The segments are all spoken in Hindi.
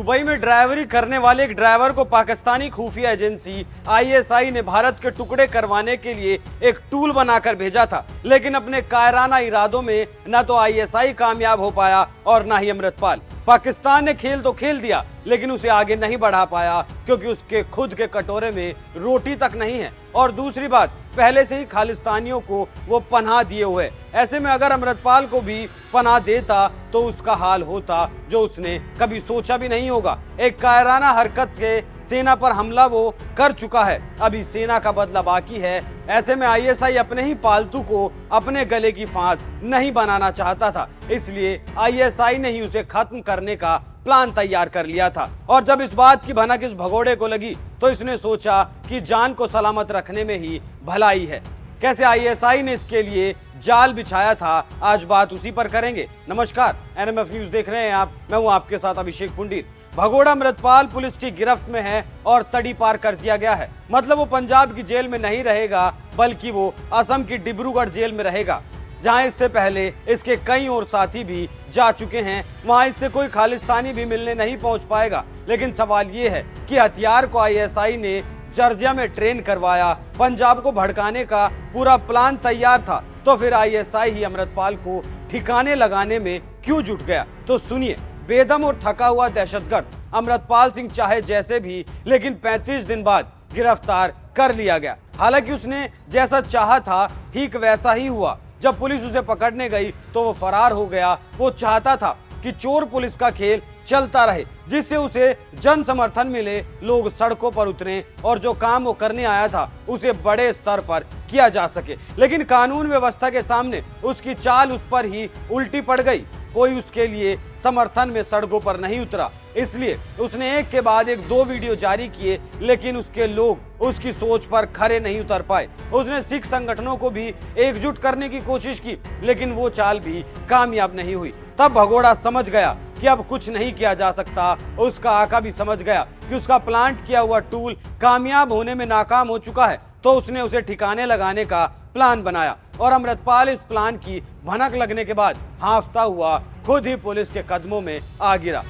दुबई में ड्राइवरी करने वाले एक ड्राइवर को पाकिस्तानी खुफिया एजेंसी आईएसआई ने भारत के टुकड़े करवाने के लिए एक टूल बनाकर भेजा था, लेकिन अपने कायराना इरादों में न तो आईएसआई कामयाब हो पाया और न ही अमृतपाल। पाकिस्तान ने खेल तो खेल दिया, लेकिन उसे आगे नहीं बढ़ा पाया क्योंकि उसके खुद के कटोरे में रोटी तक नहीं है। और दूसरी बात, पहले से ही खालिस्तानियों को वो पनाह दिए हुए। ऐसे में अगर अमृतपाल को भी पनाह देता तो उसका हाल होता जो उसने कभी सोचा भी नहीं होगा। एक कायराना हरकत से सेना पर हमला वो कर चुका है, अभी सेना का बदला बाकी है। ऐसे में आईएसआई अपने ही पालतू को अपने गले की फांस नहीं बनाना चाहता था, इसलिए आईएसआई ने ही उसे खत्म करने का प्लान तैयार कर लिया था। और जब इस बात की भनक इस भगोड़े को लगी तो इसने सोचा कि जान को सलामत रखने में ही भलाई है। कैसे आईएसआई ने इसके लिए जाल बिछाया था, आज बात उसी पर करेंगे। नमस्कार, एनएमएफ न्यूज देख रहे हैं आप, मैं हूं आपके साथ अभिषेक पुंडीर। भगोड़ा अमृतपाल पुलिस की गिरफ्त में है और तड़ी पार कर दिया गया है। मतलब वो पंजाब की जेल में नहीं रहेगा, बल्कि वो असम की डिब्रूगढ़ जेल में रहेगा, जहां इससे पहले इसके कई और साथी भी जा चुके हैं। वहां इससे कोई खालिस्तानी भी मिलने नहीं पहुंच पाएगा। लेकिन सवाल ये है कि हथियार को आईएसआई ने जॉर्जिया में ट्रेन करवाया, पंजाब को भड़काने का पूरा प्लान तैयार था, तो फिर आईएसआई ही अमृतपाल को ठिकाने लगाने में क्यों जुट गया? तो सुनिए, बेदम और थका हुआ दहशतगर्द अमृतपाल सिंह चाहे जैसे भी, लेकिन 35 दिन बाद गिरफ्तार कर लिया गया। हालांकि उसने जैसा चाहा था ठीक वैसा ही हुआ। जब पुलिस उसे पकड़ने गई तो वो फरार हो गया। वो चाहता था कि चोर पुलिस का खेल चलता रहे, जिससे उसे जन समर्थन मिले, लोग सड़कों पर उतरें और जो काम वो करने आया था उसे बड़े स्तर पर किया जा सके। लेकिन कानून व्यवस्था के सामने उसकी चाल उस पर ही उल्टी पड़ गई। कोई उसके लिए समर्थन में सड़कों पर नहीं उतरा, इसलिए उसने एक के बाद एक 2 वीडियो जारी किए, लेकिन उसके लोग उसकी सोच पर खरे नहीं उतर पाए। उसने सिख संगठनों को भी एकजुट करने की कोशिश की, लेकिन वो चाल भी कामयाब नहीं हुई। तब भगोड़ा समझ गया कि अब कुछ नहीं किया जा सकता। उसका आका भी समझ गया कि उसका प्लांट किया हुआ टूल कामयाब होने में नाकाम हो चुका है, तो उसने उसे ठिकाने लगाने का प्लान बनाया। और अमृतपाल इस प्लान की भनक लगने के बाद हांफता हुआ खुद ही पुलिस के कदमों में आ गिरा।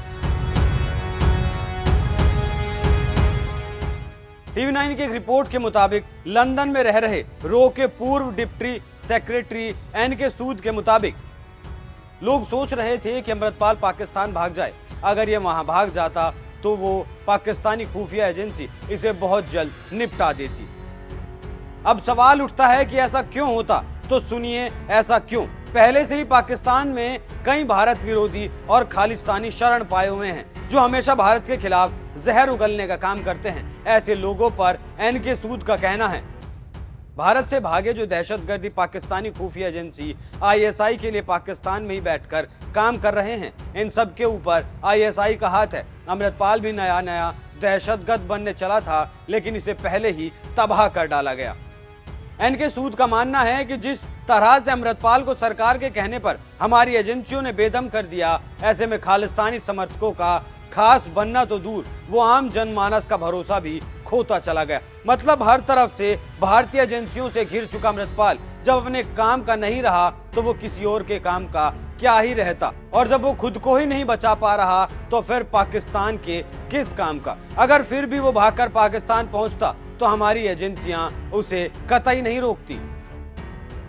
टीवी 9 की एक रिपोर्ट के मुताबिक लंदन में रह रहे रो के पूर्व डिप्टी सेक्रेटरी एनके सूद के मुताबिक लोग सोच रहे थे कि अमृतपाल पाकिस्तान भाग जाए। अगर ये वहां भाग जाता तो वो पाकिस्तानी खुफिया एजेंसी इसे बहुत जल्द निपटा देती। अब सवाल उठता है कि ऐसा क्यों होता? तो सुनिए ऐसा क्यों। पहले से ही पाकिस्तान में कई भारत विरोधी और खालिस्तानी शरण पाए हुए हैं, जो हमेशा भारत के खिलाफ जहर उगलने का काम करते हैं। ऐसे लोगों पर एनके सूद का कहना है, भारत से भागे जो दहशतगर्दी पाकिस्तानी खुफिया एजेंसी आईएसआई के लिए पाकिस्तान में ही बैठकर काम कर रहे हैं, इन सब के ऊपर आईएसआई का हाथ है। अमृतपाल भी नया नया दहशतगर्द बनने चला था, लेकिन इसे पहले ही तबाह कर डाला गया। एनके सूद का मानना है कि जिस तरह से अमृतपाल को सरकार के कहने पर हमारी एजेंसियों ने बेदम कर दिया, ऐसे में खालिस्तानी समर्थकों का खास बनना तो दूर, वो आम जनमानस का भरोसा भी खोता चला गया। मतलब हर तरफ से भारतीय एजेंसियों से घिर चुका अमृतपाल जब अपने काम का नहीं रहा तो वो किसी और के काम का क्या ही रहता, और जब वो खुद को ही नहीं बचा पा रहा तो फिर पाकिस्तान के किस काम का? अगर फिर भी वो भागकर पाकिस्तान पहुंचता तो हमारी एजेंसियां उसे कतई नहीं रोकती।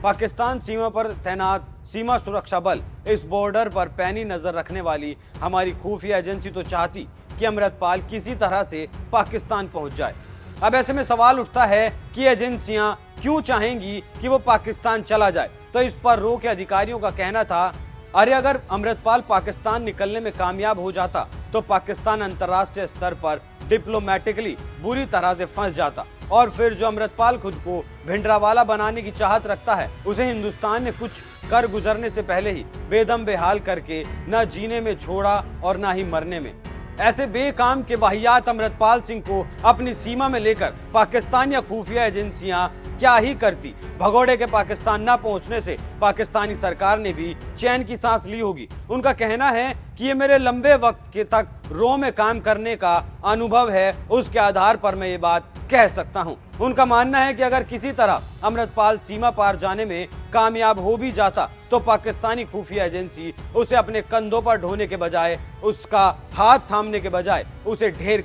पाकिस्तान सीमा पर तैनात सीमा सुरक्षा बल, इस बॉर्डर पर पैनी नजर रखने वाली हमारी खुफिया एजेंसी तो चाहती कि अमृतपाल किसी तरह से पाकिस्तान पहुंच जाए। अब ऐसे में सवाल उठता है कि एजेंसियां क्यों चाहेंगी कि वो पाकिस्तान चला जाए? तो इस पर रो के अधिकारियों का कहना था, अरे अगर अमृतपाल पाकिस्तान निकलने में कामयाब हो जाता तो पाकिस्तान अंतर्राष्ट्रीय स्तर पर डिप्लोमेटिकली बुरी तरह से फंस जाता, और फिर जो अमृतपाल खुद को भिंडरावाला बनाने की चाहत रखता है, उसे हिंदुस्तान ने कुछ कर गुजरने से पहले ही बेदम बेहाल करके न जीने में छोड़ा और न ही मरने में। ऐसे बेकाम के वाहियात अमृतपाल सिंह को अपनी सीमा में लेकर पाकिस्तान या खुफिया एजेंसियां क्या ही करती। भगोड़े के पाकिस्तान न पहुंचने से पाकिस्तानी सरकार ने भी चैन की सांस ली होगी। उनका कहना है कि ये मेरे लंबे वक्त के तक रो में काम करने का अनुभव है, उसके आधार पर मैं ये बात कह सकता हूं। उनका मानना है कि अगर किसी तरह अमृतपाल सीमा पार जाने में कामयाब हो भी जाता तो पाकिस्तानी खुफिया एजेंसी उसे अपने कंधों पर ढोने के बजाय, उसका हाथ थामने के बजाय उसे ढेर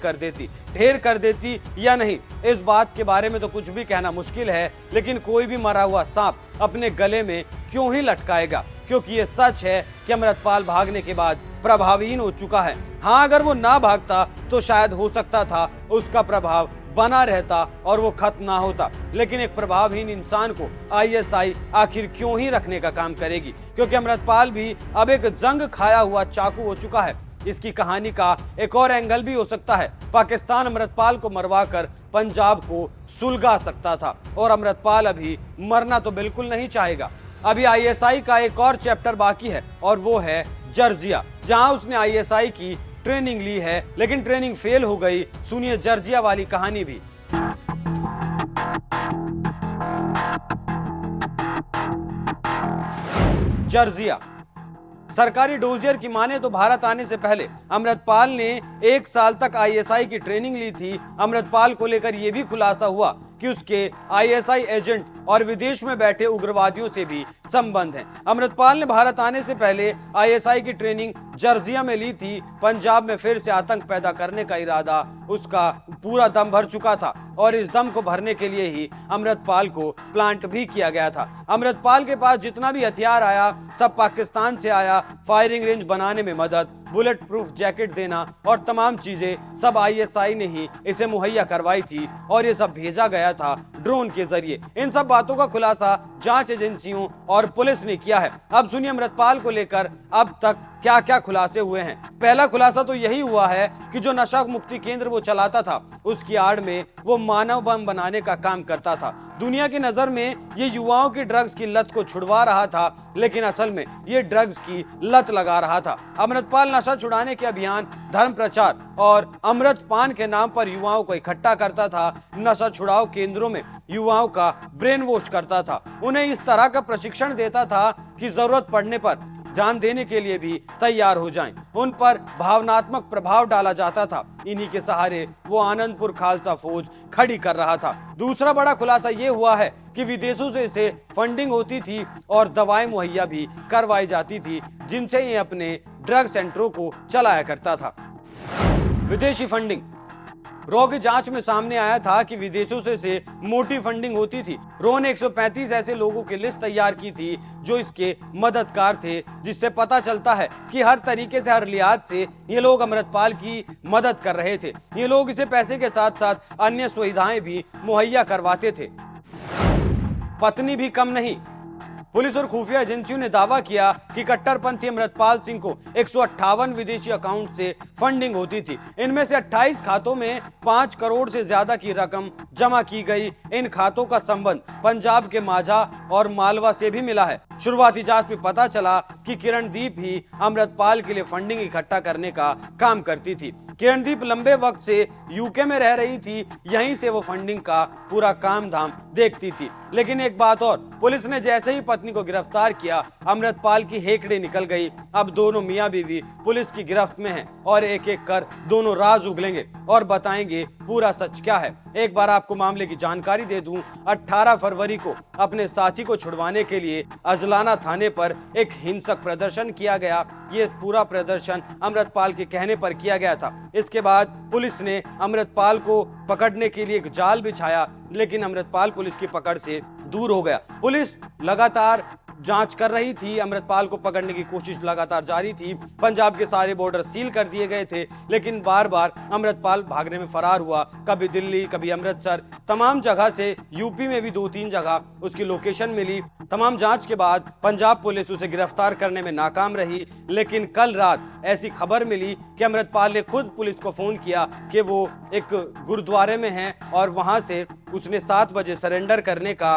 कर देती या नहीं, इस बात के बारे में तो कुछ भी कहना मुश्किल है। लेकिन कोई भी मरा हुआ सांप अपने गले में क्यों ही लटकाएगा, क्योंकि ये सच है कि अमृतपाल भागने के बाद प्रभावहीन हो चुका है। हाँ, अगर वो ना भागता तो शायद हो सकता था उसका प्रभाव बना रहता और वो खत्म ना होता। लेकिन एक प्रभावहीन इंसान को आईएसआई आखिर क्यों ही रखने का काम करेगी, क्योंकि अमृतपाल भी अब एक जंग खाया हुआ चाकू हो चुका है। इसकी कहानी का एक और एंगल भी हो सकता है। पाकिस्तान अमृतपाल को मरवाकर पंजाब को सुलगा सकता था और अमृतपाल अभी मरना तो बिल्कुल नहीं चाहेगा। अभी आईएसआई का एक और चैप्टर बाकी है और वो है जॉर्जिया, जहां उसने आईएसआई की ट्रेनिंग ली है लेकिन ट्रेनिंग फेल हो गई। सुनिए जॉर्जिया वाली कहानी भी। जॉर्जिया सरकारी डोजियर की माने तो भारत आने से पहले अमृतपाल ने 1 साल तक आईएसआई की ट्रेनिंग ली थी। अमृतपाल को लेकर यह भी खुलासा हुआ कि उसके आईएसआई एजेंट और विदेश में बैठे उग्रवादियों से भी संबंध है। अमृतपाल ने भारत आने से पहले आईएसआई की ट्रेनिंग जॉर्जिया में ली थी। पंजाब में फिर से आतंक पैदा करने का इरादा उसका पूरा दम भर चुका था और इस दम को भरने के लिए ही अमृतपाल को प्लांट भी किया गया था। अमृतपाल के पास जितना भी हथियार आया सब पाकिस्तान से आया। फायरिंग रेंज बनाने में मदद, बुलेट प्रूफ जैकेट देना और तमाम चीजें सब आईएसआई ने ही इसे मुहैया करवाई थी और ये सब भेजा गया था ड्रोन के जरिए। इन सब बातों का खुलासा जांच एजेंसियों और पुलिस ने किया है। अब सुनिए अमृतपाल को लेकर अब तक क्या क्या खुलासे हुए हैं। पहला खुलासा तो यही हुआ है कि जो नशा मुक्ति केंद्र वो चलाता था उसकी आड़ में वो मानव बम बनाने का काम करता था। दुनिया की नजर में ये युवाओं की ड्रग्स की लत को छुड़वा रहा था, लेकिन असल में ये ड्रग्स की लत लगा रहा था। अमृतपाल नशा छुड़ाने के अभियान, धर्म प्रचार और अमृत पान के नाम पर युवाओं को इकट्ठा करता था। नशा छुड़ाओ केंद्रों में युवाओं का ब्रेन वॉश करता था, उन्हें इस तरह का प्रशिक्षण देता था कि जरूरत पड़ने पर जान देने के लिए भी तैयार हो जाएं। उन पर भावनात्मक प्रभाव डाला जाता था। इन्हीं के सहारे वो आनंदपुर खालसा फौज खड़ी कर रहा था। दूसरा बड़ा खुलासा ये हुआ है कि विदेशों से इसे फंडिंग होती थी और दवाएं मुहैया भी करवाई जाती थी, जिनसे ये अपने ड्रग सेंटरों को चलाया करता था। विदेशी फंडिंग रॉ की जांच में सामने आया था कि विदेशों से मोटी फंडिंग होती थी। रॉ ने 135 ऐसे लोगों की लिस्ट तैयार की थी जो इसके मददगार थे, जिससे पता चलता है कि हर तरीके से, हर लिहाज से ये लोग अमृतपाल की मदद कर रहे थे। ये लोग इसे पैसे के साथ साथ अन्य सुविधाएं भी मुहैया करवाते थे। पत्नी भी कम नहीं। पुलिस और खुफिया एजेंसियों ने दावा किया कि कट्टरपंथी अमृतपाल सिंह को 158 विदेशी अकाउंट से फंडिंग होती थी। इनमें से 28 खातों में 5 करोड़ से ज्यादा की रकम जमा की गई। इन खातों का संबंध पंजाब के माझा और मालवा से भी मिला है। शुरुआती जांच में पता चला कि किरणदीप ही अमृतपाल के लिए फंडिंग इकट्ठा करने का काम करती थी। किरणदीप लंबे वक्त से यूके में रह रही थी, यहीं से वो फंडिंग का पूरा काम धाम देखती थी। लेकिन एक बात और, पुलिस ने जैसे ही पत्नी को गिरफ्तार किया अमृतपाल की हेकड़ी निकल गई। अब दोनों मियां बीवी पुलिस की गिरफ्त में हैं और एक एक कर दोनों राज उगलेंगे और बताएंगे पूरा सच क्या है। एक बार आपको मामले की जानकारी दे दूं, 18 फरवरी को अपने साथी को छुड़वाने के लिए अजलाना थाने पर एक हिंसक प्रदर्शन किया गया। ये पूरा प्रदर्शन अमृतपाल के कहने पर किया गया था। इसके बाद पुलिस ने अमृतपाल को पकड़ने के लिए एक जाल बिछाया, लेकिन अमृतपाल पुलिस की पकड़ से दूर हो गया। पुलिस लगातार जांच कर रही थी, अमृतपाल को पकड़ने की कोशिश लगातार जारी थी। पंजाब के सारे बॉर्डर सील कर दिए गए थे, लेकिन बार बार अमृतपाल भागने में फरार हुआ। कभी दिल्ली, कभी अमृतसर, तमाम जगह से, यूपी में भी 2-3 जगह उसकी लोकेशन मिली। तमाम जांच के बाद पंजाब पुलिस उसे गिरफ्तार करने में नाकाम रही। लेकिन कल रात ऐसी खबर मिली कि अमृतपाल ने खुद पुलिस को फोन किया कि वो एक गुरुद्वारे में है और वहां से उसने 7 बजे सरेंडर करने का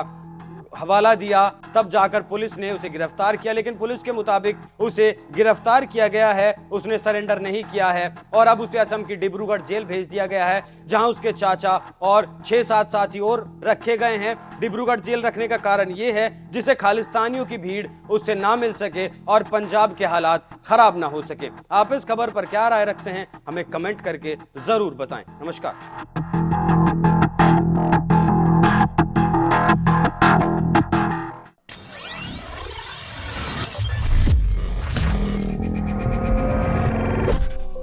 हवाला दिया। तब जाकर पुलिस ने उसे गिरफ्तार किया, लेकिन पुलिस के मुताबिक उसे गिरफ्तार किया गया है, उसने सरेंडर नहीं किया है और अब उसे असम की डिब्रूगढ़ जेल भेज दिया गया है, जहां उसके चाचा और 6-7 साथी और रखे गए हैं। डिब्रूगढ़ जेल रखने का कारण यह है जिसे खालिस्तानियों की भीड़ उससे ना मिल सके और पंजाब के हालात खराब ना हो सके। आप इस खबर पर क्या राय रखते हैं, हमें कमेंट करके जरूर बताएं। नमस्कार।